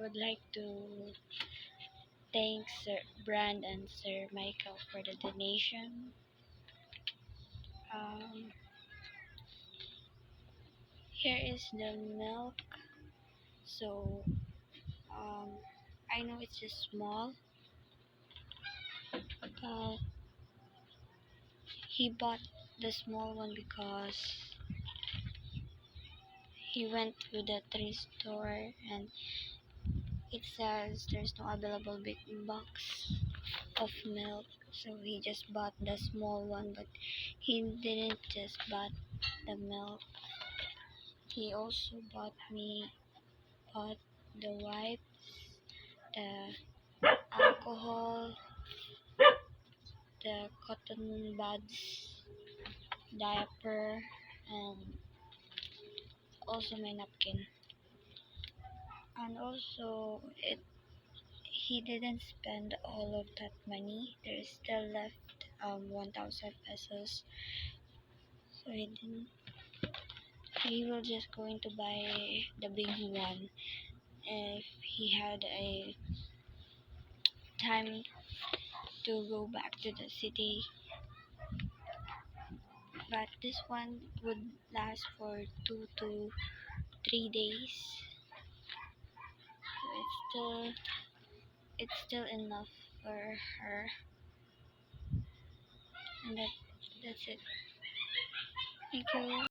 would like to thank Sir Brand and Sir Michael for the donation. Um, Here is the milk. So I know it's just small, but he bought the small one because he went to the thrift store and it says there's no available big box of milk, so he just bought the small one. But he didn't just bought the milk, he also bought the wipes, the alcohol, the cotton buds, diaper, and also my napkin. And also he didn't spend all of that money. There is still left 1,000 pesos. So he will just going to buy the big one if he had a time to go back to the city. But this one would last for 2 to 3 days. So it's still enough for her. And that's it. Thank you.